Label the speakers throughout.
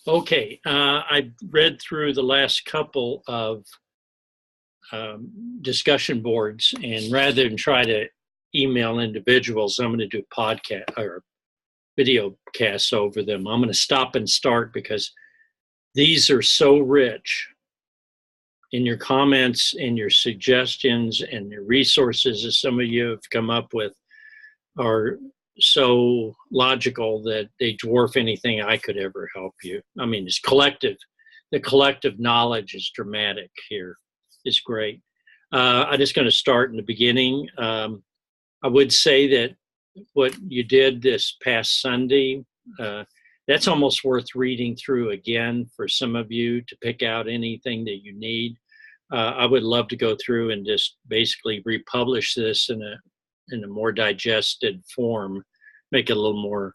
Speaker 1: Okay, I read through the last couple of discussion boards, and rather than try to email individuals, I'm going to do podcast or video casts over them. I'm going to stop and start because these are so rich in your comments and your suggestions and your resources that some of you have come up with are so logical that they dwarf anything I could ever help you. I mean, it's collective. The collective knowledge is dramatic here. It's great. I'm just going to start in the beginning. I would say that what you did this past Sunday, that's almost worth reading through again for some of you to pick out anything that you need. I would love to go through and just basically republish this in a more digested form, make it a little more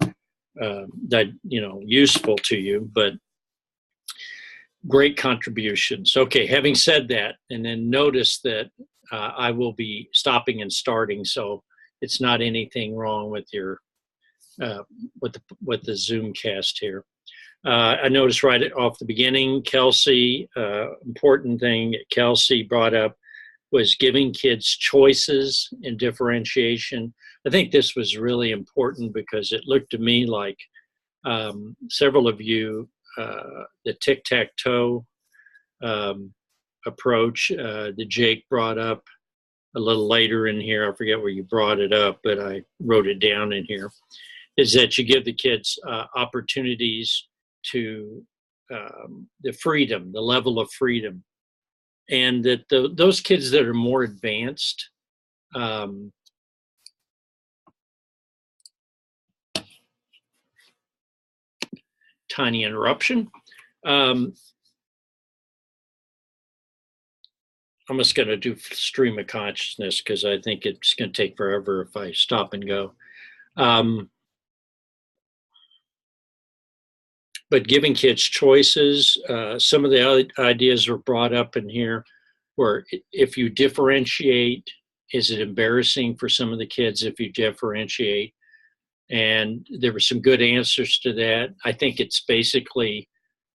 Speaker 1: useful to you. But great contributions. Okay, having said that, and then notice that I will be stopping and starting, so it's not anything wrong with your with the Zoom cast here. I noticed right off the beginning, Kelsey, important thing Kelsey brought up was giving kids choices and differentiation. I think this was really important because it looked to me like several of you, the tic-tac-toe approach that Jake brought up a little later in here, I forget where you brought it up, but I wrote it down in here, is that you give the kids opportunities to the freedom, the level of freedom. And that those kids that are more advanced, tiny interruption. I'm just going to do stream of consciousness because I think it's going to take forever if I stop and go. But giving kids choices, some of the other ideas were brought up in here where if you differentiate, is it embarrassing for some of the kids if you differentiate? And there were some good answers to that. I think it's basically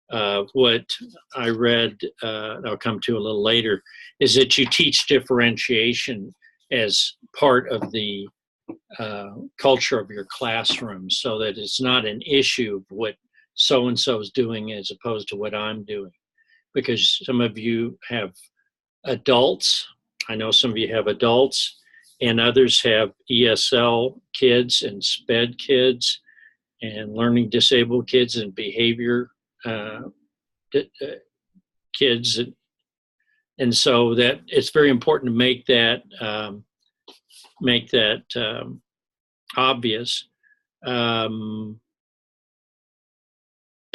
Speaker 1: what I read, I'll come to a little later, is that you teach differentiation as part of the culture of your classroom so that it's not an issue of what so-and-so is doing as opposed to what I'm doing. Because some of you have adults, I know some of you have adults, and others have ESL kids and SPED kids and learning disabled kids and behavior kids. And so that it's very important to make that obvious.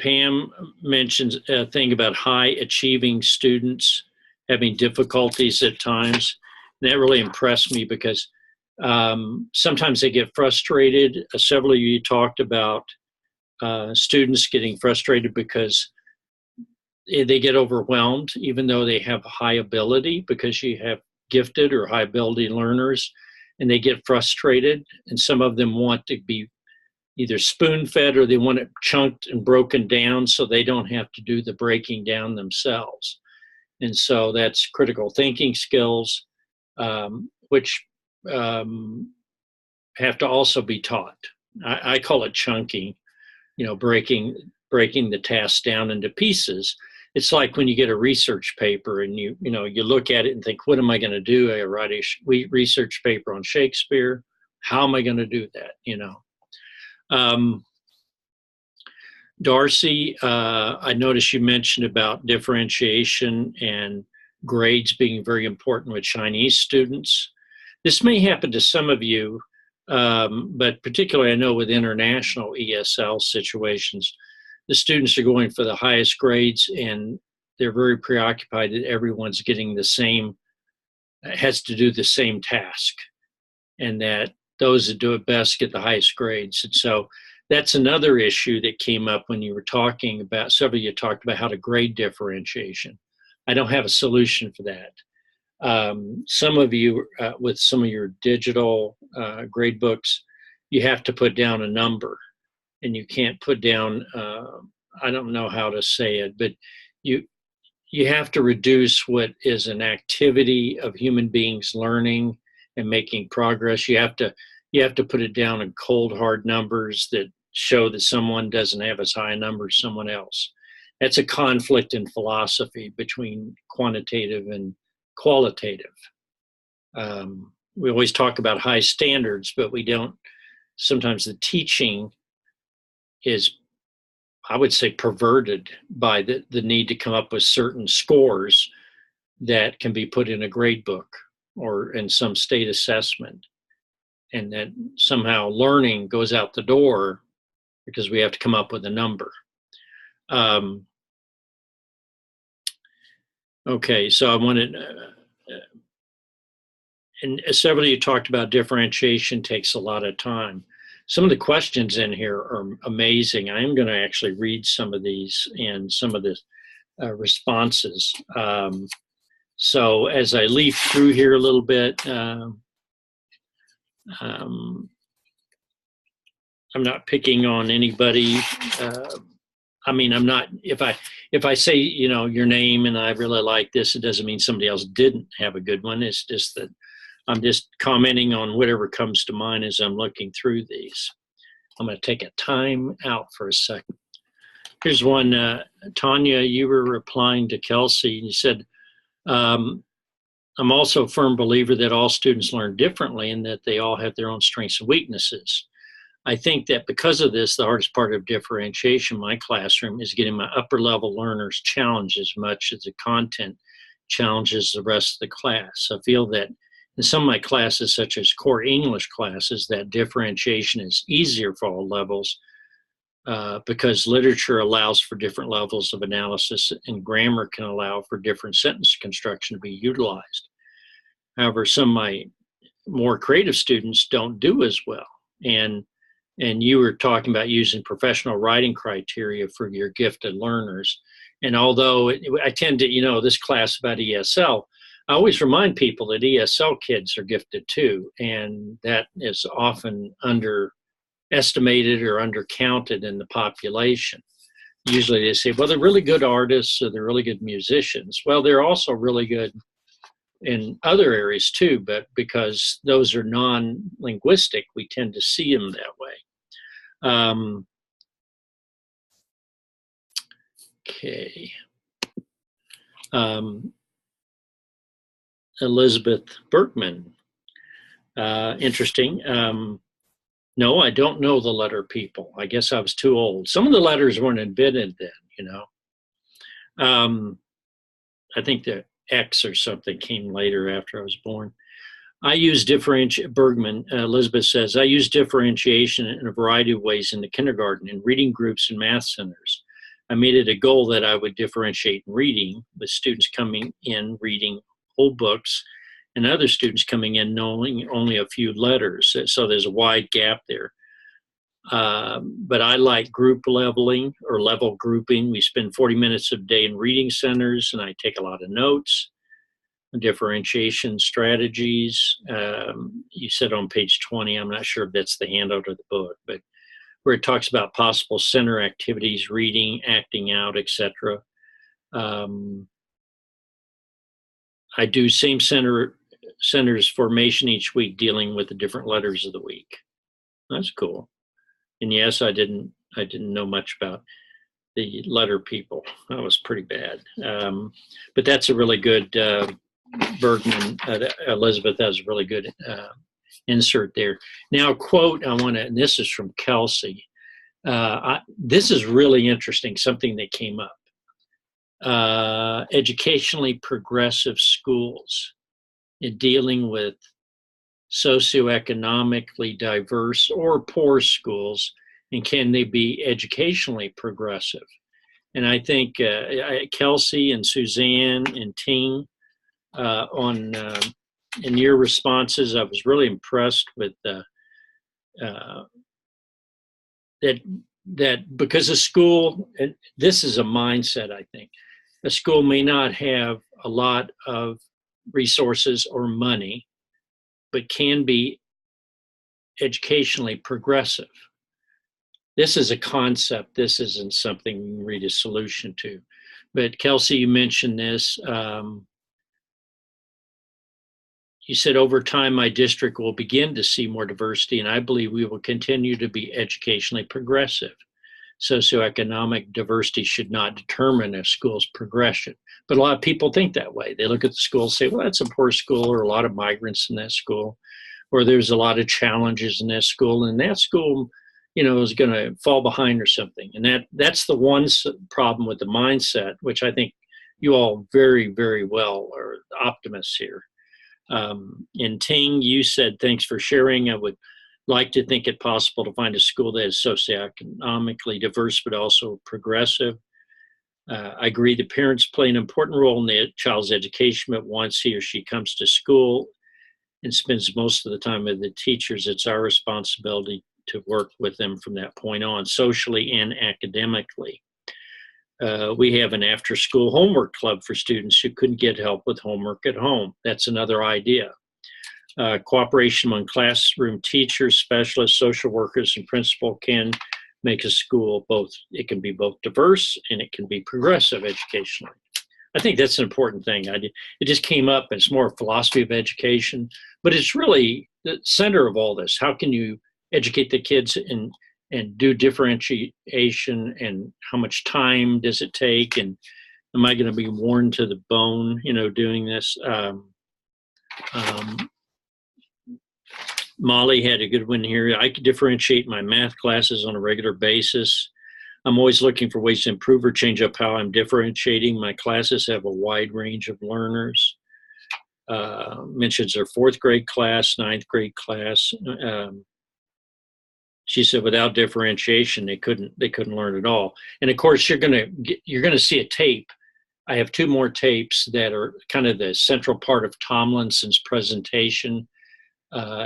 Speaker 1: Pam mentions a thing about high achieving students having difficulties at times. And that really impressed me because sometimes they get frustrated. Several of you talked about students getting frustrated because they get overwhelmed, even though they have high ability, because you have gifted or high ability learners, and they get frustrated. And some of them want to be either spoon-fed or they want it chunked and broken down so they don't have to do the breaking down themselves. And so that's critical thinking skills, which have to also be taught. I call it chunking, breaking the task down into pieces. It's like when you get a research paper and you look at it and think, what am I going to do? I write a research paper on Shakespeare. How am I going to do that? Darcy, I noticed you mentioned about differentiation and grades being very important with Chinese students. This may happen to some of you, but particularly I know with international ESL situations, the students are going for the highest grades and they're very preoccupied that everyone's getting the same, has to do the same task, and that those that do it best get the highest grades. And so that's another issue that came up when you were talking about, several of you talked about how to grade differentiation. I don't have a solution for that. Some of you, with some of your digital grade books, you have to put down a number, and you can't put down I don't know how to say it, but you you have to reduce what is an activity of human beings learning and making progress. You have to put it down in cold hard numbers that show that someone doesn't have as high a number as someone else. That's a conflict in philosophy between quantitative and qualitative. We always talk about high standards, but we don't. Sometimes the teaching is, I would say, perverted by the need to come up with certain scores that can be put in a grade book or in some state assessment. And that somehow learning goes out the door because we have to come up with a number. Okay, so I wanted, and several of you talked about differentiation takes a lot of time. Some of the questions in here are amazing. I am going to actually read some of these and some of the responses. So as I leaf through here a little bit, I'm not picking on anybody. I mean, I'm not, if I say, your name and I really like this, it doesn't mean somebody else didn't have a good one. It's just that I'm just commenting on whatever comes to mind as I'm looking through these. I'm going to take a time out for a second. Here's one, Tanya, you were replying to Kelsey, and you said, I'm also a firm believer that all students learn differently and that they all have their own strengths and weaknesses. I think that because of this, the hardest part of differentiation in my classroom is getting my upper level learners challenged as much as the content challenges the rest of the class. I feel that in some of my classes, such as core English classes, that differentiation is easier for all levels because literature allows for different levels of analysis and grammar can allow for different sentence construction to be utilized. However, some of my more creative students don't do as well. And you were talking about using professional writing criteria for your gifted learners. And although I tend to, this class about ESL, I always remind people that ESL kids are gifted too. And that is often underestimated or undercounted in the population. Usually they say, well, they're really good artists or they're really good musicians. Well, they're also really good in other areas too, but because those are non-linguistic, we tend to see them that way. Okay. Elizabeth Berkman. Interesting. No, I don't know the letter people. I guess I was too old. Some of the letters weren't invented then, I think the X or something came later after I was born. I use Bergman, Elizabeth says, I use differentiation in a variety of ways in the kindergarten, in reading groups and math centers. I made it a goal that I would differentiate in reading, with students coming in reading whole books and other students coming in knowing only a few letters. So there's a wide gap there. But I like group leveling or level grouping. We spend 40 minutes a day in reading centers, and I take a lot of notes. Differentiation strategies. You said on page 20, I'm not sure if that's the handout of the book, but where it talks about possible center activities, reading, acting out, etc. I do same centers formation each week, dealing with the different letters of the week. That's cool. And yes, I didn't know much about the letter people. That was pretty bad. But that's a really good Bergman, Elizabeth, that was a really good insert there. Now, quote, and this is from Kelsey. This is really interesting, something that came up. Educationally progressive schools in dealing with socioeconomically diverse or poor schools, and can they be educationally progressive? And I think Kelsey and Suzanne and Ting, in your responses, I was really impressed with that because a school, and this is a mindset, I think, a school may not have a lot of resources or money, but can be educationally progressive. this is a concept. This isn't something we can read a solution to. But Kelsey, you mentioned this. You said over time, my district will begin to see more diversity, and I believe we will continue to be educationally progressive. Socioeconomic diversity should not determine a school's progression. But a lot of people think that way. They look at the school and say, well, that's a poor school, or a lot of migrants in that school, or there's a lot of challenges in that school, and that school, is going to fall behind or something. And that's the one problem with the mindset, which I think you all very, very well are optimists here. And Ting, you said, thanks for sharing. I would like to think it possible to find a school that is socioeconomically diverse, but also progressive. I agree the parents play an important role in the child's education, but once he or she comes to school and spends most of the time with the teachers, it's our responsibility to work with them from that point on, socially and academically. We have an after-school homework club for students who couldn't get help with homework at home. That's another idea. Cooperation among classroom teachers, specialists, social workers, and principal can make a school it can be both diverse and it can be progressive educationally. I think that's an important thing. It just came up, and it's more philosophy of education, but it's really the center of all this. How can you educate the kids and do differentiation, and how much time does it take, and am I going to be worn to the bone, doing this? Molly had a good one here. I could differentiate my math classes on a regular basis. I'm always looking for ways to improve or change up how I'm differentiating. My classes have a wide range of learners. Mentions her 4th grade class, 9th grade class. She said without differentiation, they couldn't learn at all. And of course, you're gonna see a tape. I have 2 more tapes that are kind of the central part of Tomlinson's presentation.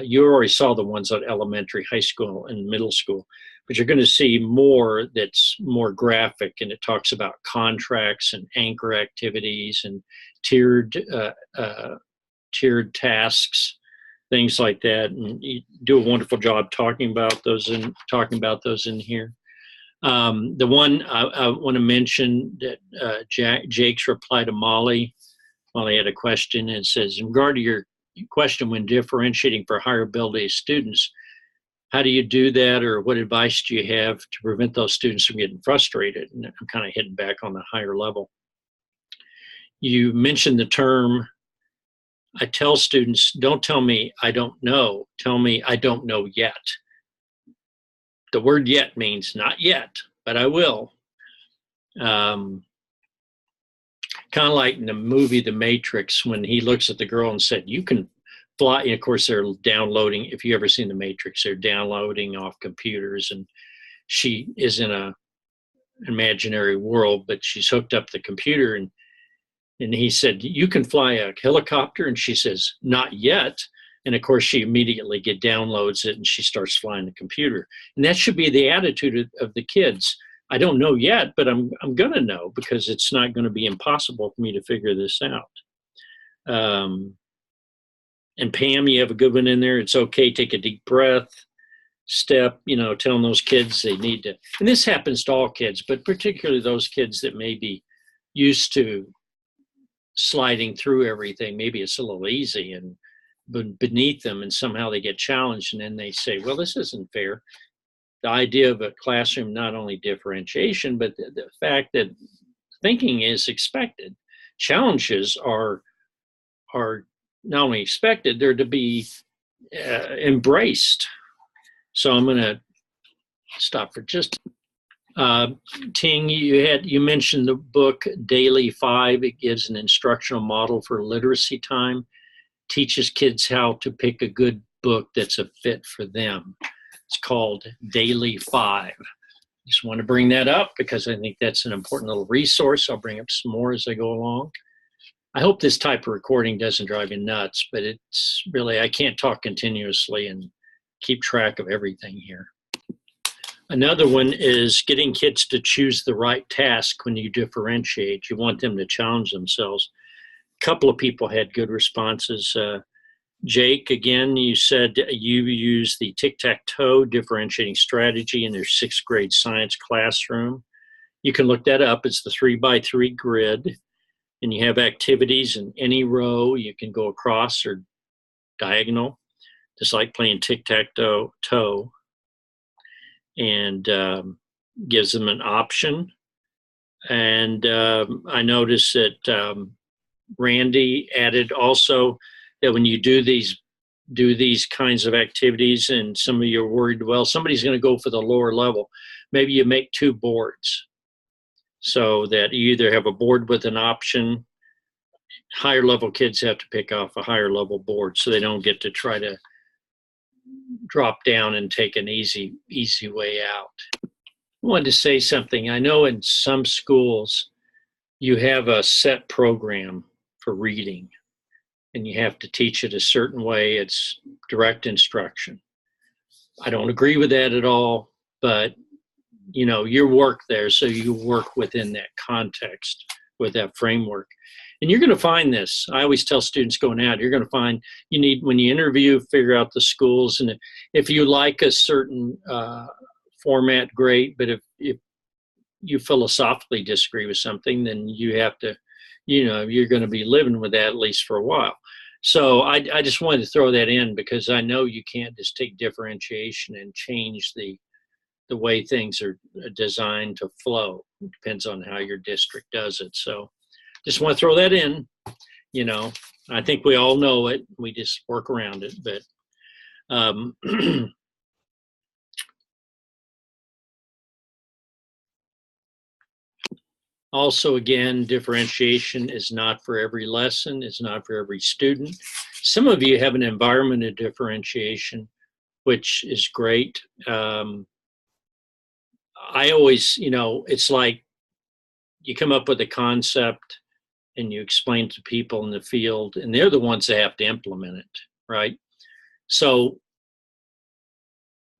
Speaker 1: You already saw the ones on elementary, high school, and middle school, but you're going to see more that's more graphic, and it talks about contracts and anchor activities and tiered tasks, things like that. And you do a wonderful job talking about those in here. The one I want to mention that Jake's reply to Molly. Molly had a question, and it says, in regard to your question, when differentiating for higher ability students, how do you do that, or what advice do you have to prevent those students from getting frustrated? And I'm kind of hitting back on the higher level. You mentioned the term. I tell students, don't tell me I don't know, tell me I don't know yet. The word yet means not yet, but I will. Kind of like in the movie The Matrix, when he looks at the girl and said, you can fly. And of course, they're downloading, if you've ever seen The Matrix, they're downloading off computers, and she is in an imaginary world, but she's hooked up the computer. And he said, you can fly a helicopter? And she says, not yet. And of course, she immediately downloads it, and she starts flying the computer. And that should be the attitude of the kids. I don't know yet, but I'm going to know, because it's not going to be impossible for me to figure this out. And Pam, you have a good one in there. It's okay, take a deep breath, step, telling those kids they need to. And this happens to all kids, but particularly those kids that may be used to sliding through everything. Maybe it's a little easy and beneath them, and somehow they get challenged, and then they say, well, this isn't fair. The idea of a classroom, not only differentiation, but the fact that thinking is expected. Challenges are not only expected, they're to be embraced. So I'm going to stop for just. Ting, you mentioned the book Daily 5. It gives an instructional model for literacy time, teaches kids how to pick a good book that's a fit for them. It's called Daily 5. Just want to bring that up because I think that's an important little resource. I'll bring up some more as I go along. I hope this type of recording doesn't drive you nuts, but it's really, I can't talk continuously and keep track of everything here. Another one is getting kids to choose the right task when you differentiate. You want them to challenge themselves. A couple of people had good responses. Jake, again, you said you use the tic-tac-toe differentiating strategy in their 6th grade science classroom. You can look that up. It's the 3x3 grid, and you have activities in any row. You can go across or diagonal, just like playing tic-tac-toe, and gives them an option. And I noticed that Randy added also that when you do these kinds of activities, and some of you are worried, well, somebody's going to go for the lower level. Maybe you make 2 boards so that you either have a board with an option. Higher level kids have to pick off a higher level board so they don't get to try to drop down and take an easy way out. I wanted to say something. I know in some schools you have a set program for reading, and you have to teach it a certain way. It's direct instruction. I don't agree with that at all, but you know, you work there, so you work within that context, with that framework. And you're going to find this. I always tell students going out, you're going to find you need, when you interview, figure out the schools. And if you like a certain format, great. But if you philosophically disagree with something, then you have to, you know, you're going to be living with that at least for a while. So I just wanted to throw that in because I know you can't just take differentiation and change the way things are designed to flow. It depends on how your district does it. So just want to throw that in. You know, I think we all know it. We just work around it. But also, again, differentiation is not for every lesson. It's not for every student. Some of you have an environment of differentiation, which is great. I always, you know, it's like you come up with a concept and you explain to people in the field, and they're the ones that have to implement it, right? So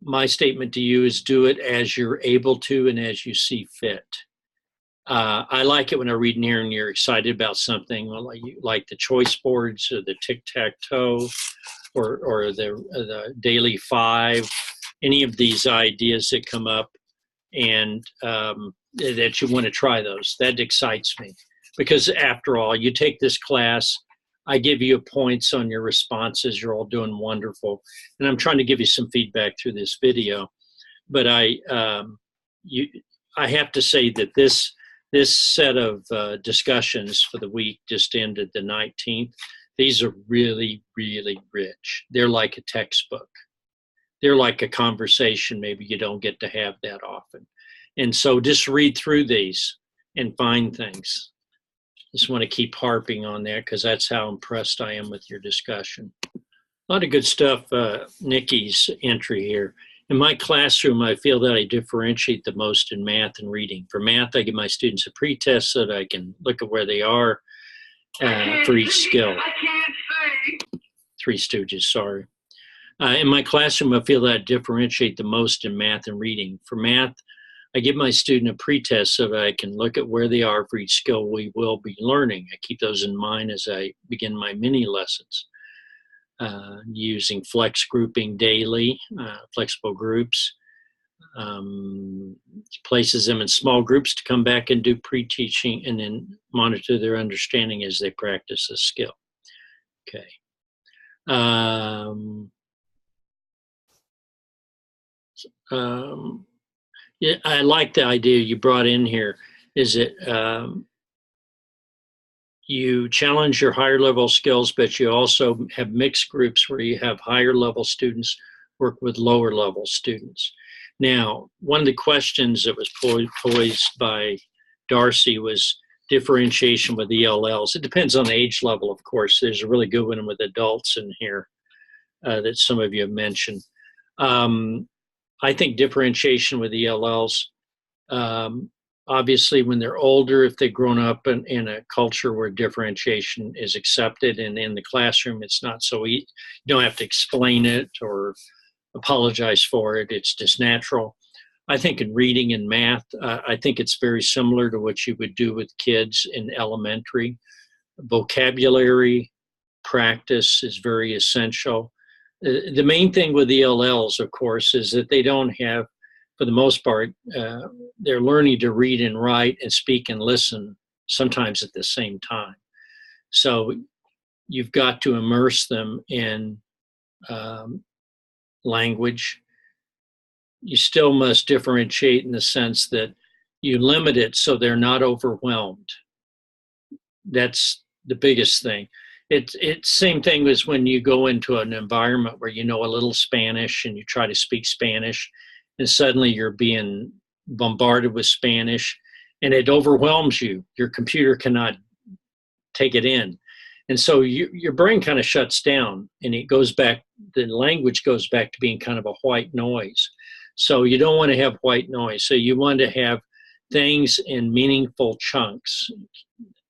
Speaker 1: my statement to you is do it as you're able to and as you see fit. I like it when I read in here and you're excited about something, like the choice boards or the tic-tac-toe or the daily 5, any of these ideas that come up, and that you want to try those. That excites me because after all, you take this class, I give you points on your responses. You're all doing wonderful. And I'm trying to give you some feedback through this video. But I have to say that this set of discussions for the week just ended the 19th. These are really, really rich. They're like a textbook. They're like a conversation maybe you don't get to have that often. And so just read through these and find things. Just want to keep harping on that because that's how impressed I am with your discussion. A lot of good stuff, Nikki's entry here. In my classroom, I feel that I differentiate the most in math and reading. For math, I give my students a pretest so that I can look at where they are for each skill. Three Stooges, sorry. In my classroom, I feel that I differentiate the most in math and reading. For math, I give my student a pretest so that I can look at where they are for each skill we will be learning. I keep those in mind as I begin my mini lessons. Using flex grouping daily, flexible groups, places them in small groups to come back and do pre-teaching and then monitor their understanding as they practice a skill. Okay. Yeah, I like the idea you brought in here. Is it you challenge your higher level skills, but you also have mixed groups where you have higher level students work with lower level students. Now, one of the questions that was posed by Darcy was differentiation with ELLs. It depends on the age level, of course. There's a really good one with adults in here that some of you have mentioned. I think differentiation with ELLs, obviously when they're older, if they've grown up in a culture where differentiation is accepted, and in the classroom it's not so easy, you don't have to explain it or apologize for it, it's just natural. I think in reading and math, I think it's very similar to what you would do with kids in elementary. Vocabulary, practice is very essential. The main thing with ELLs, of course, is that they don't have, for the most part, they're learning to read and write and speak and listen sometimes at the same time. So you've got to immerse them in language. You still must differentiate in the sense that you limit it so they're not overwhelmed. That's the biggest thing. It's same thing as when you go into an environment where you know a little Spanish and you try to speak Spanish, and suddenly you're being bombarded with Spanish and it overwhelms you. Your computer cannot take it in. And so your brain kind of shuts down, and it goes back, the language goes back to being kind of a white noise. So you don't want to have white noise. So you want to have things in meaningful chunks.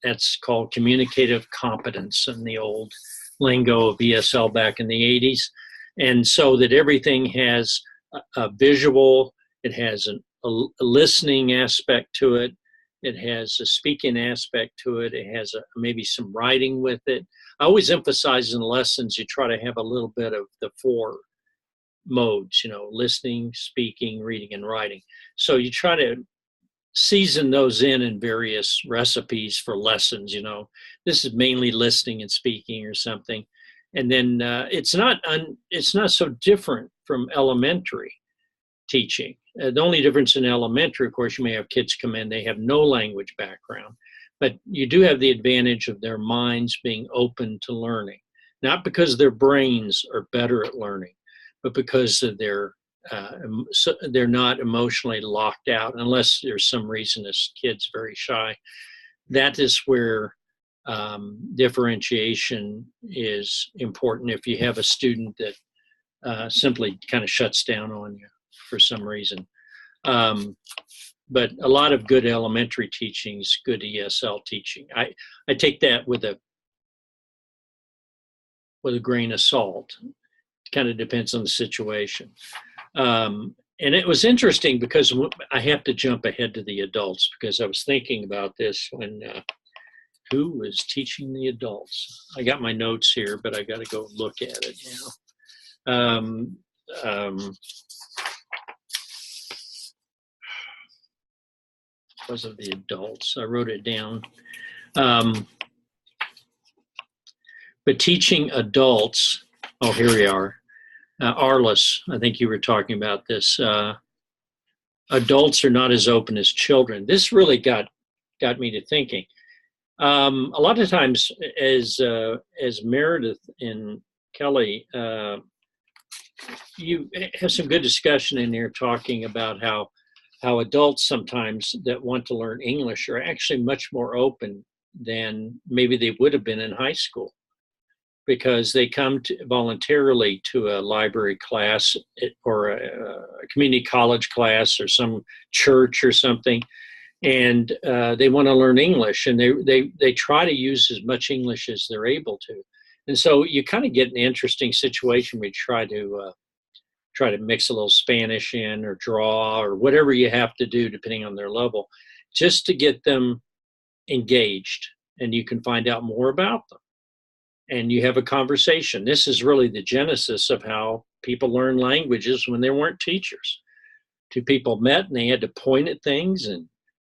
Speaker 1: That's called communicative competence in the old lingo of ESL back in the 80s. And so that everything has a visual, it has a listening aspect to it, it has a speaking aspect to it, it has maybe some writing with it. I always emphasize in lessons you try to have a little bit of the four modes, listening, speaking, reading, and writing. So you try to season those in various recipes for lessons. This is mainly listening and speaking or something. And then it's not so different from elementary teaching. The only difference in elementary, of course, you may have kids come in, they have no language background, but you do have the advantage of their minds being open to learning, not because their brains are better at learning, but because of they're not emotionally locked out, unless there's some reason this kid's very shy. That is where differentiation is important. If you have a student that simply kind of shuts down on you for some reason. But a lot of good elementary teaching is good ESL teaching. I take that with a grain of salt. It kind of depends on the situation. And it was interesting because I have to jump ahead to the adults, because I was thinking about this when who was teaching the adults. I got my notes here, but I got to go look at it now. Because of the adults, I wrote it down. But teaching adults, oh, here we are. Arliss, I think you were talking about this. Adults are not as open as children. This really got me to thinking. A lot of times, as Meredith and Kelly, you have some good discussion in there talking about how adults sometimes that want to learn English are actually much more open than maybe they would have been in high school, because they come voluntarily to a library class or a community college class or some church or something, and they want to learn English, and they try to use as much English as they're able to. And so you kind of get an interesting situation where you try to mix a little Spanish in or draw or whatever you have to do depending on their level, just to get them engaged, and you can find out more about them. And you have a conversation. This is really the genesis of how people learn languages when there weren't teachers. Two people met and they had to point at things and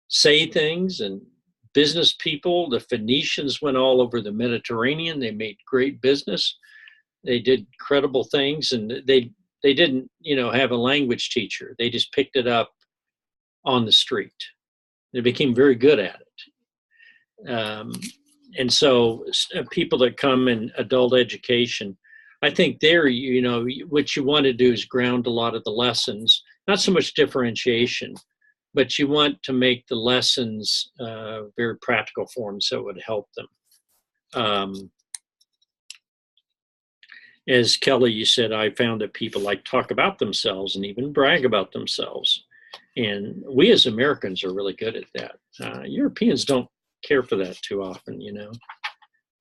Speaker 1: say things, and business people, the Phoenicians went all over the Mediterranean. They made great business. They did incredible things, and they didn't, have a language teacher. They just picked it up on the street. They became very good at it. And so people that come in adult education, I think there, what you want to do is ground a lot of the lessons, not so much differentiation, but you want to make the lessons very practical for them so it would help them. As Kelly, you said, I found that people like talk about themselves and even brag about themselves. And we as Americans are really good at that. Europeans don't care for that too often,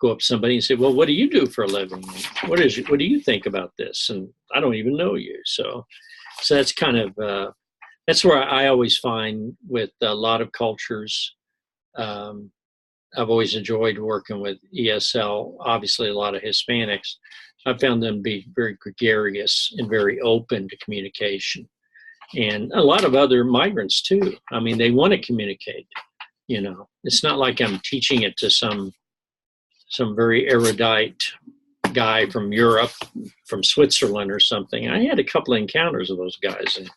Speaker 1: Go up to somebody and say, well, what do you do for a living? What do you think about this? And I don't even know you. So that's kind of, that's where I always find with a lot of cultures, I've always enjoyed working with ESL, obviously a lot of Hispanics. I found them to be very gregarious and very open to communication. And a lot of other migrants too. I mean, they want to communicate, you know. It's not like I'm teaching it to some very erudite guy from Europe, from Switzerland or something. I had a couple of encounters with those guys, and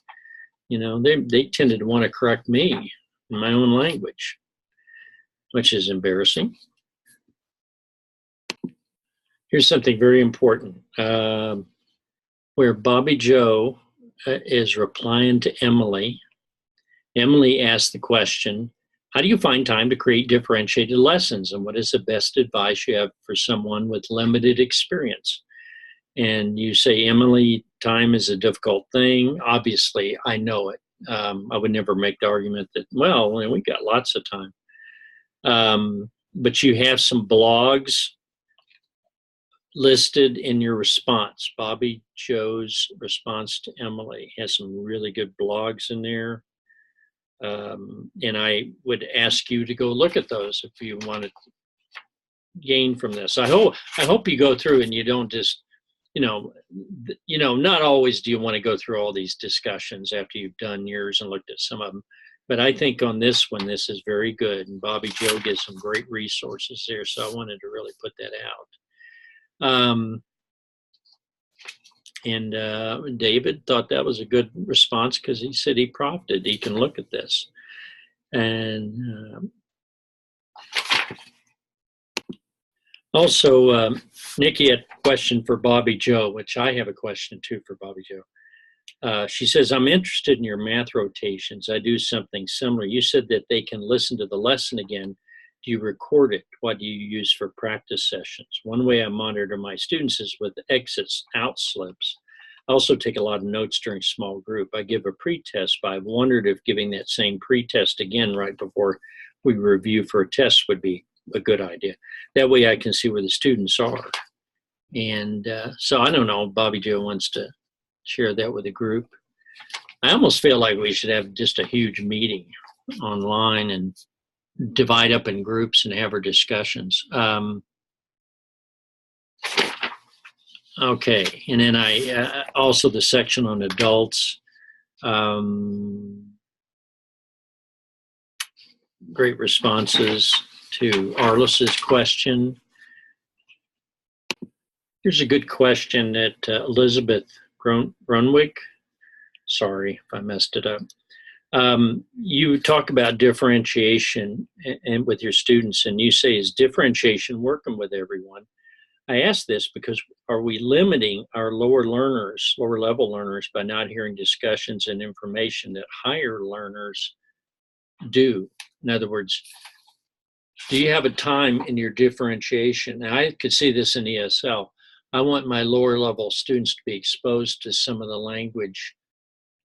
Speaker 1: you know, they tended to want to correct me in my own language, which is embarrassing. Here's something very important, where Bobby Joe is replying to Emily. Emily asked the question, how do you find time to create differentiated lessons, and what is the best advice you have for someone with limited experience? And you say, Emily, time is a difficult thing. Obviously, I know it. I would never make the argument that, well, we got lots of time. But you have some blogs listed in your response. Bobby Joe's response to Emily has some really good blogs in there. And I would ask you to go look at those if you want to gain from this. I hope you go through and you don't just, not always do you want to go through all these discussions after you've done yours and looked at some of them. But I think on this one, this is very good. And Bobby Joe gives some great resources there. So I wanted to really put that out. And David thought that was a good response because he said he prompted. He can look at this. And also, Nikki had a question for Bobby Joe, which I have a question too for Bobby Joe. She says, I'm interested in your math rotations. I do something similar. You said that they can listen to the lesson again. Do you record it? What do you use for practice sessions? One way I monitor my students is with exits, out slips. I also take a lot of notes during small group. I give a pretest, but I've wondered if giving that same pretest again right before we review for a test would be a good idea. That way I can see where the students are. And so I don't know, Bobby Joe wants to share that with the group. I almost feel like we should have just a huge meeting online and divide up in groups and have our discussions. Okay, and then I also the section on adults. Great responses to Arliss's question. Here's a good question that Elizabeth Grunwick, sorry if I messed it up. You talk about differentiation and with your students, and you say, is differentiation working with everyone? I ask this because are we limiting our lower level learners by not hearing discussions and information that higher learners do? In other words, do you have a time in your differentiation? Now, I could see this in ESL. I want my lower level students to be exposed to some of the language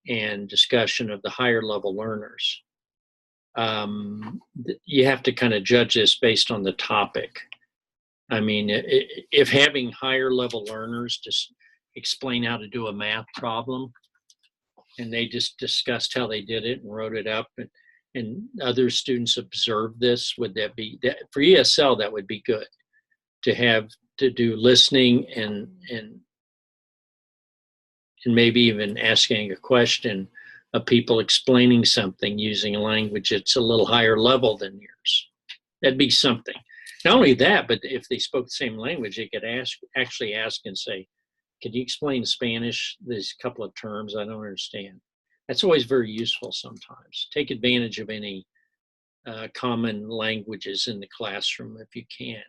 Speaker 1: and discussion of the higher level learners. You have to kind of judge this based on the topic. I mean, if having higher level learners just explain how to do a math problem and they just discussed how they did it and wrote it up and other students observe this, would that be, that for ESL, that would be good to do listening and maybe even asking a question of people explaining something using a language that's a little higher level than yours. That'd be something. Not only that, but if they spoke the same language, they could actually ask and say, could you explain Spanish, these couple of terms I don't understand? That's always very useful sometimes. Take advantage of any common languages in the classroom if you can.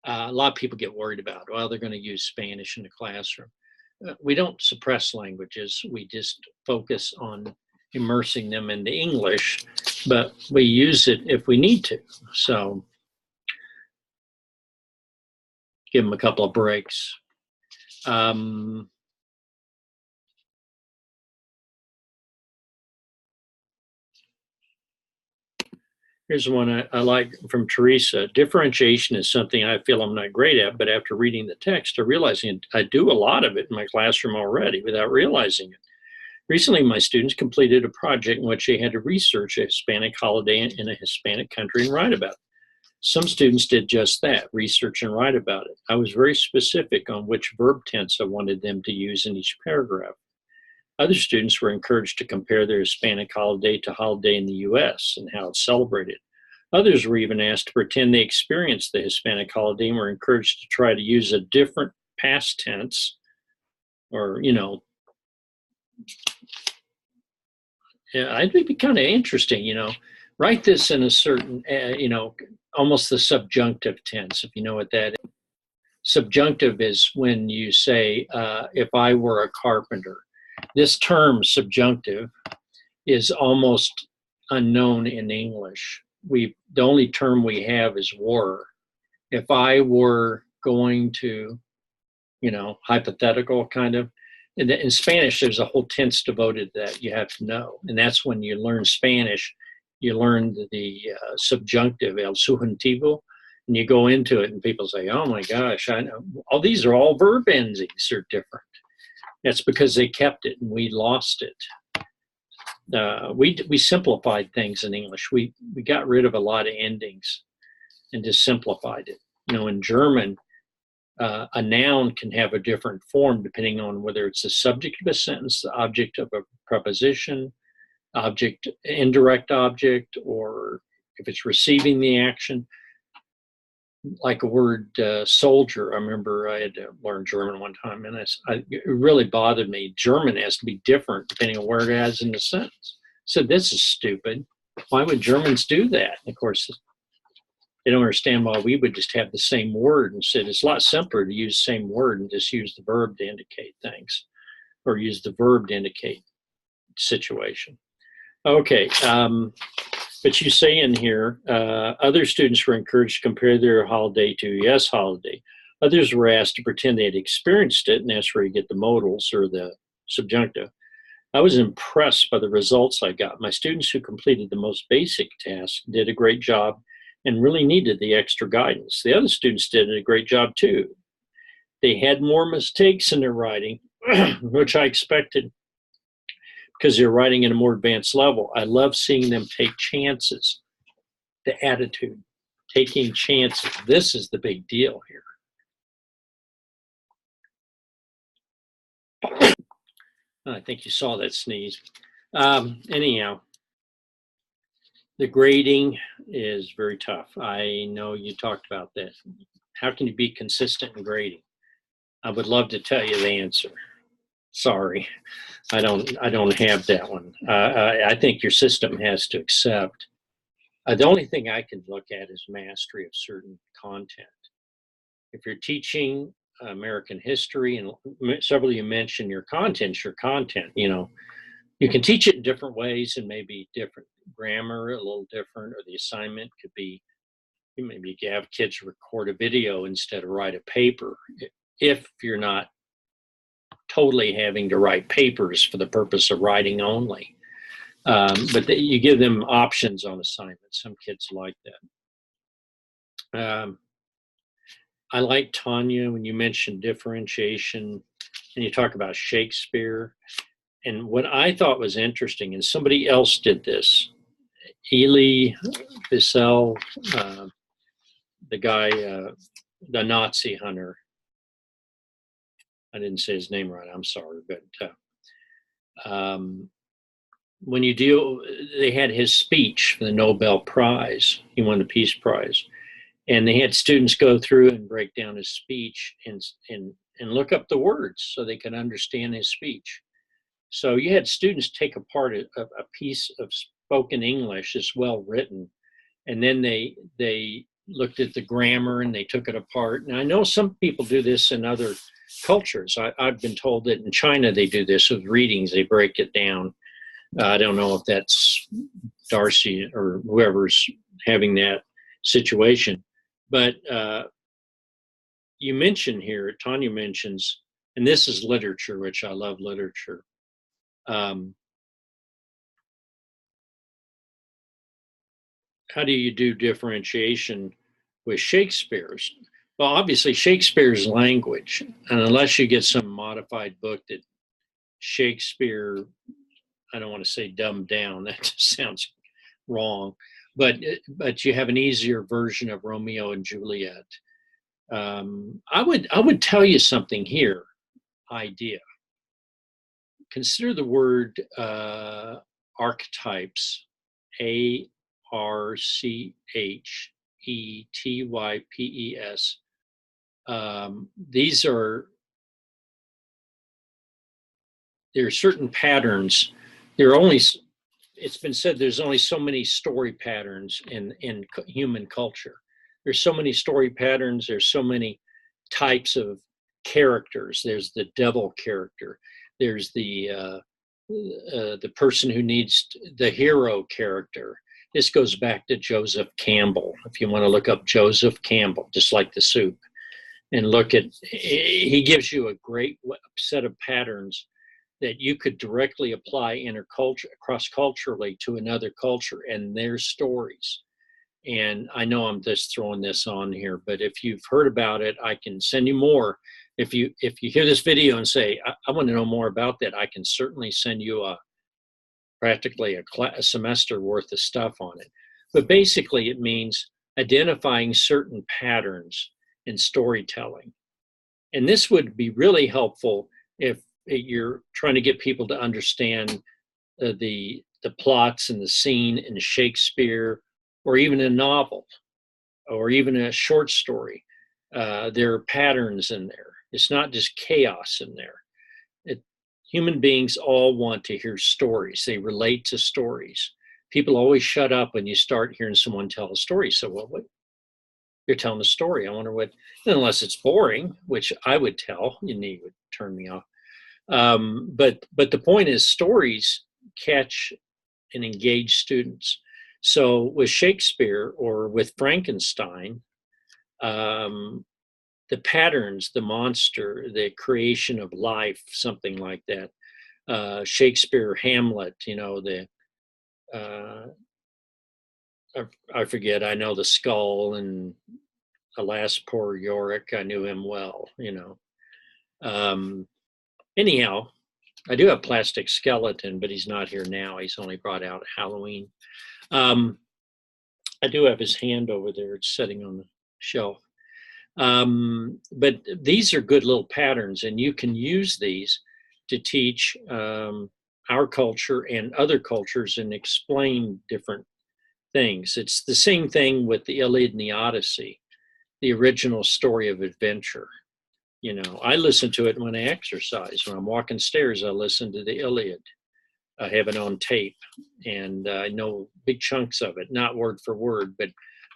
Speaker 1: A lot of people get worried about, well, they're going to use Spanish in the classroom. We don't suppress languages. We just focus on immersing them into English, but we use it if we need to. So give them a couple of breaks. Here's one I like from Teresa. Differentiation is something I feel I'm not great at, but after reading the text, I'm realizing I do a lot of it in my classroom already without realizing it. Recently, my students completed a project in which they had to research a Hispanic holiday in a Hispanic country and write about it. Some students did just that, research and write about it. I was very specific on which verb tense I wanted them to use in each paragraph. Other students were encouraged to compare their Hispanic holiday to holiday in the US and how it's celebrated. Others were even asked to pretend they experienced the Hispanic holiday and were encouraged to try to use a different past tense, or, it'd be kind of interesting, write this in a certain, almost the subjunctive tense, if you know what that is. Subjunctive is when you say, if I were a carpenter. This term, subjunctive, is almost unknown in English. The only term we have is were. If I were going to, hypothetical kind of. In Spanish, there's a whole tense devoted to that you have to know. And that's when you learn Spanish, you learn the subjunctive, el subjuntivo, and you go into it and people say, oh my gosh, I know. All these are all verb endings are different. That's because they kept it and we lost it. We simplified things in English. We got rid of a lot of endings and just simplified it. In German, a noun can have a different form depending on whether it's the subject of a sentence, the object of a preposition, indirect object, or if it's receiving the action. Like a word soldier, I remember I had to learn German one time, and it really bothered me. German has to be different depending on where it is in the sentence. So this is stupid. Why would Germans do that? And of course, they don't understand why we would just have the same word and said it's a lot simpler to use the same word and just use the verb to indicate things, or use the verb to indicate situation. Okay. But you say in here, other students were encouraged to compare their holiday to a US holiday. Others were asked to pretend they had experienced it, and that's where you get the modals or the subjunctive. I was impressed by the results I got. My students who completed the most basic task did a great job and really needed the extra guidance. The other students did a great job too. They had more mistakes in their writing, which I expected, because they're writing at a more advanced level. I love seeing them take chances. The attitude, taking chances. This is the big deal here. I think you saw that sneeze. Anyhow, the grading is very tough. I know you talked about that. How can you be consistent in grading? I would love to tell you the answer. Sorry, I don't have that one. I think your system has to accept. The only thing I can look at is mastery of certain content. If you're teaching American history, and several of you mentioned your content's your content, you can teach it in different ways and maybe different grammar, a little different, or the assignment could be, maybe you have kids record a video instead of write a paper. If you're not totally having to write papers for the purpose of writing only. But you give them options on assignments. Some kids like that. I like Tanya when you mentioned differentiation and you talk about Shakespeare. And what I thought was interesting, and somebody else did this, Elie Wiesel, the guy, the Nazi hunter. I didn't say his name right, I'm sorry, but when they had his speech for the Nobel Prize, he won the Peace Prize, and they had students go through and break down his speech and look up the words so they could understand his speech. So you had students take apart a piece of spoken English that's well written, and then they looked at the grammar and they took it apart. And I know some people do this in other cultures. I've been told that in China they do this with readings. They break it down. I don't know if that's Darcy or whoever's having that situation. But you mentioned here, Tanya mentions, and this is literature, which I love literature. How do you do differentiation with Shakespeare's? Well, obviously Shakespeare's language, and unless you get some modified book that Shakespeare, I don't want to say dumbed down, that just sounds wrong, but you have an easier version of Romeo and Juliet. I would tell you something here. Idea. Consider the word archetypes. ARCHETYPES. These are there are certain patterns. There are only It's been said there's only so many story patterns in human culture. There's so many story patterns. There's so many types of characters. There's the devil character. There's the person who needs the hero character. This goes back to Joseph Campbell. If you want to look up Joseph Campbell, just like the soup, and look at, he gives you a great set of patterns that you could directly apply interculture, cross-culturally to another culture and their stories. And I know I'm just throwing this on here, but if you've heard about it, I can send you more. If you hear this video and say, I want to know more about that, I can certainly send you practically a semester worth of stuff on it. But basically it means identifying certain patterns in storytelling. And this would be really helpful if you're trying to get people to understand the plots and the scene in Shakespeare, or even a novel, or even a short story. There are patterns in there. It's not just chaos in there. Human beings all want to hear stories. They relate to stories. People always shut up when you start hearing someone tell a story. So, well, what? You're telling a story. I wonder what, unless it's boring, which I would tell, you would turn me off. But the point is, stories catch and engage students. So with Shakespeare or with Frankenstein, the patterns, the monster, the creation of life, something like that. Shakespeare, Hamlet, I forget, I know the skull, and alas, poor Yorick, I knew him well, Anyhow, I do have Plastic Skeleton, but he's not here now. He's only brought out Halloween. I do have his hand over there. It's sitting on the shelf. But these are good little patterns, and you can use these to teach our culture and other cultures and explain different things. It's the same thing with the Iliad and the Odyssey, the original story of adventure. I listen to it when I exercise. When I'm walking stairs, I listen to the Iliad. I have it on tape, and I know big chunks of it, not word for word, but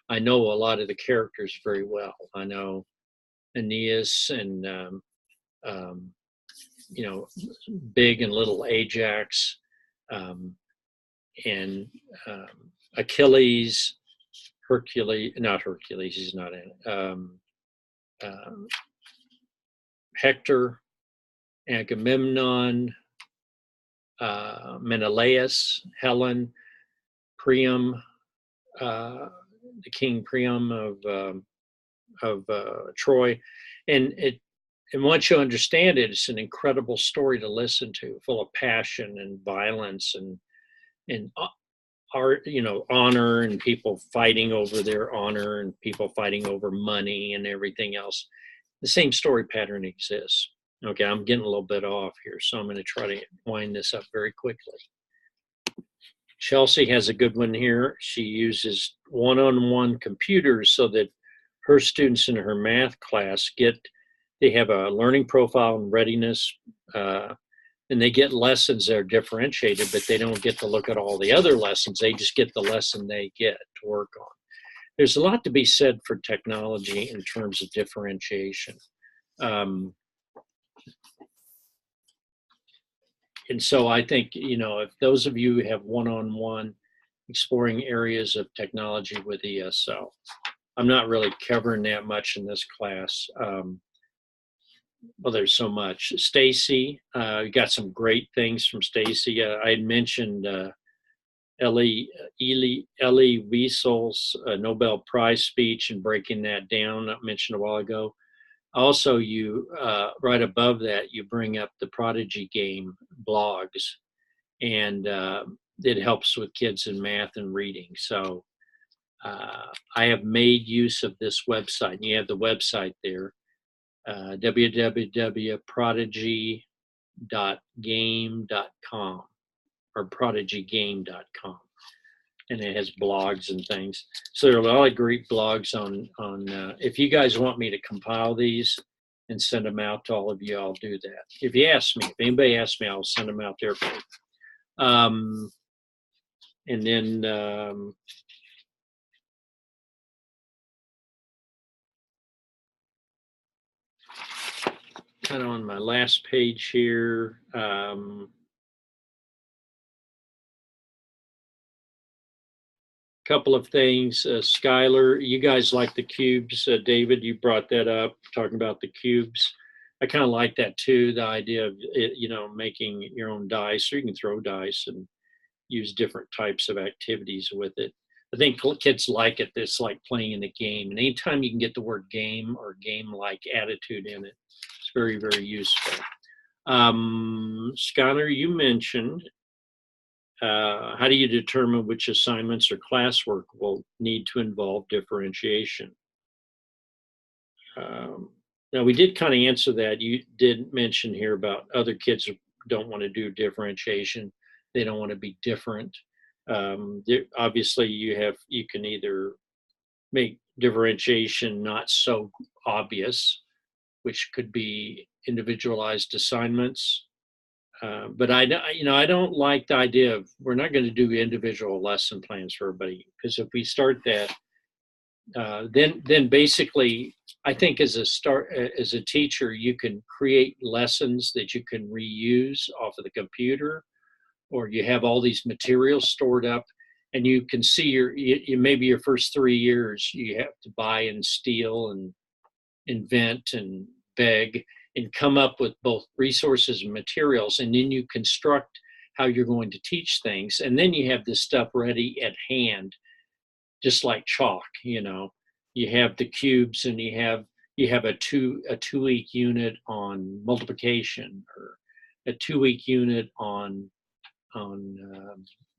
Speaker 1: I know a lot of the characters very well. I know Aeneas and, big and little Ajax, and Achilles, not Hercules, he's not in it. Hector, Agamemnon, Menelaus, Helen, Priam, the King Priam of Troy, and once you understand it, it's an incredible story to listen to, full of passion and violence and art, honor, and people fighting over their honor, and people fighting over money and everything else. The same story pattern exists. Okay, I'm getting a little bit off here, so I'm going to try to wind this up very quickly. Chelsea has a good one here. She uses one-on-one computers so that her students in her math class they have a learning profile and readiness, and they get lessons that are differentiated, but they don't get to look at all the other lessons. They just get the lesson they get to work on. There's a lot to be said for technology in terms of differentiation. And so I think, if those of you who have one-on-one exploring areas of technology with ESL, I'm not really covering that much in this class. Well, there's so much. Stacey, you got some great things from Stacey. I had mentioned Elie Wiesel's Nobel Prize speech and breaking that down, I mentioned a while ago. Also, you right above that, you bring up the Prodigy Game blogs, and it helps with kids in math and reading. So I have made use of this website, and you have the website there, www.prodigy.game.com or prodigygame.com, and it has blogs and things. So there are a lot of great blogs on. If you guys want me to compile these and send them out to all of you, I'll do that. If you ask me, if anybody asks me, I'll send them out there for you. And then kind of on my last page here. Couple of things. Skylar, you guys like the cubes. David, you brought that up, talking about the cubes. I kind of like that too, the idea of it, making your own dice, or you can throw dice and use different types of activities with it. I think kids like it. It's like playing in a game. And anytime you can get the word game or game-like attitude in it, it's very, very useful. Skylar, you mentioned how do you determine which assignments or classwork will need to involve differentiation? Now, we did kind of answer that. You did mention here about other kids don't want to do differentiation. They don't want to be different. Obviously, you can either make differentiation not so obvious, which could be individualized assignments. But I don't like the idea of we're not going to do individual lesson plans for everybody, because if we start that, then basically, I think as a teacher, you can create lessons that you can reuse off of the computer, or you have all these materials stored up, and you can see maybe your first 3 years you have to buy and steal and invent and beg and come up with both resources and materials, and then you construct how you're going to teach things, and then you have this stuff ready at hand, just like chalk. You have the cubes, and you have a 2-week unit on multiplication, or a 2-week unit on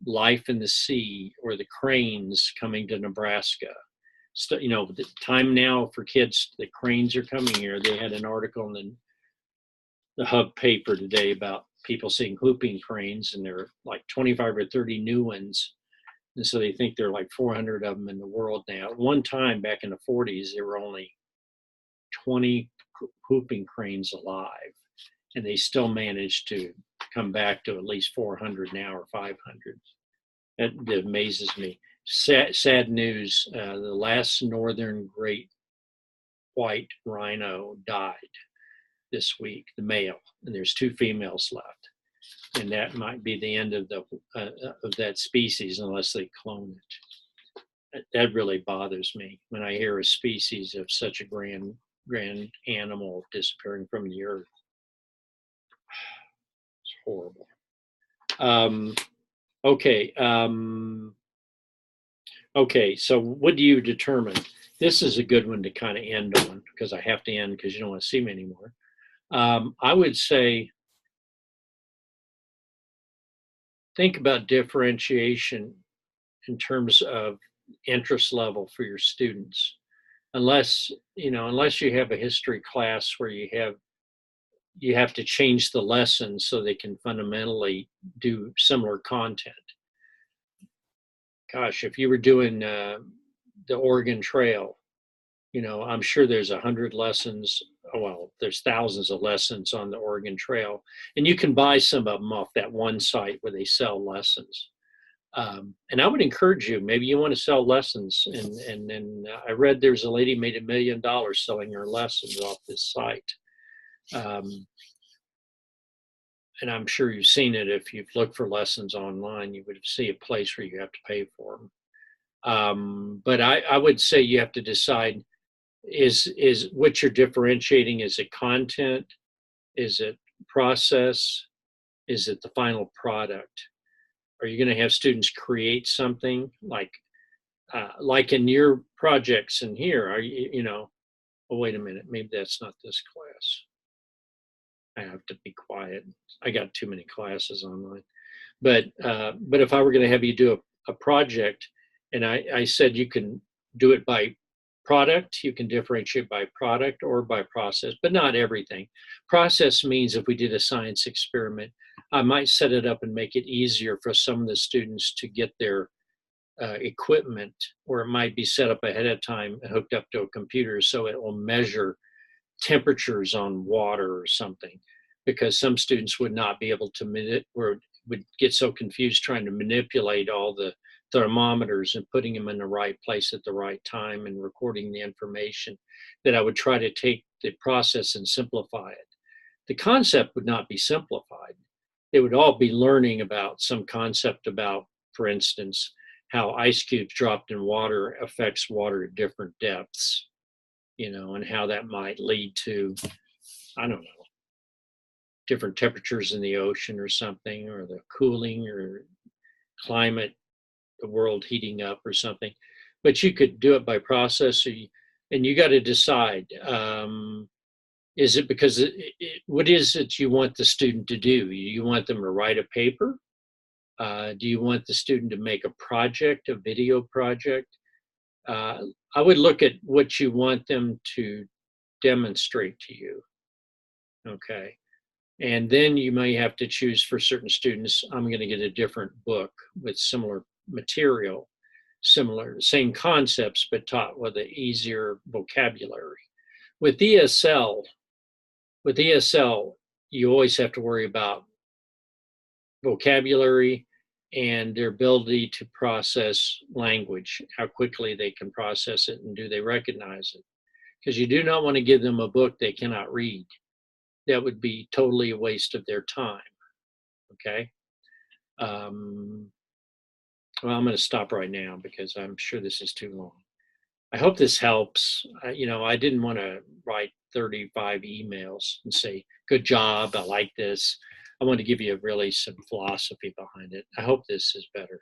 Speaker 1: life in the sea, or the cranes coming to Nebraska. The time now for kids, the cranes are coming here. They had an article in the Hub paper today about people seeing whooping cranes, and there are like 25 or 30 new ones. And so they think there are like 400 of them in the world now. At one time back in the 40s, there were only 20 whooping cranes alive, and they still managed to come back to at least 400 now, or 500. That amazes me. Sad news. The last northern great white rhino died this week, the male, and there's 2 females left, and that might be the end of that species unless they clone it. That really bothers me when I hear a species of such a grand animal disappearing from the earth. It's horrible. Okay, so what do you determine? This is a good one to kind of end on, because I have to end because you don't want to see me anymore. I would say think about differentiation in terms of interest level for your students. Unless you have a history class where you have to change the lessons so they can fundamentally do similar content. Gosh, if you were doing the Oregon Trail, I'm sure there's 100 lessons. Well, there's thousands of lessons on the Oregon Trail, and you can buy some of them off that one site where they sell lessons. And I would encourage you, maybe you want to sell lessons. And then I read there's a lady made $1 million selling her lessons off this site. And I'm sure you've seen it. If you've looked for lessons online, you would see a place where you have to pay for them. But I would say you have to decide, is what you're differentiating. Is it content? Is it process? Is it the final product? Are you going to have students create something like in your projects in here? Are oh, wait a minute, maybe that's not this class. I have to be quiet. I got too many classes online. But if I were going to have you do a project, And I said you can do it by product, you can differentiate by product or by process, but not everything. Process means if we did a science experiment, I might set it up and make it easier for some of the students to get their equipment, or it might be set up ahead of time and hooked up to a computer so it will measure temperatures on water or something, because some students would not be able to or would get so confused trying to manipulate all the thermometers and putting them in the right place at the right time and recording the information, that I would try to take the process and simplify it. The concept would not be simplified. They would all be learning about some concept about, for instance, how ice cubes dropped in water affects water at different depths, and how that might lead to, I don't know, different temperatures in the ocean or something, or the cooling or climate, the world heating up or something. But you could do it by process, and you got to decide, is it because what is it you want the student to do? You want them to write a paper? Do you want the student to make a project, a video project? I would look at what you want them to demonstrate to you. Okay. And then you may have to choose for certain students, I'm going to get a different book with similar material, same concepts, but taught with an easier vocabulary. With ESL, you always have to worry about vocabulary and their ability to process language, how quickly they can process it and do they recognize it. Because you do not want to give them a book they cannot read. That would be totally a waste of their time, okay? Well, I'm going to stop right now because I'm sure this is too long. I hope this helps. I didn't want to write 35 emails and say, good job, I like this. I want to give you really some philosophy behind it. I hope this is better.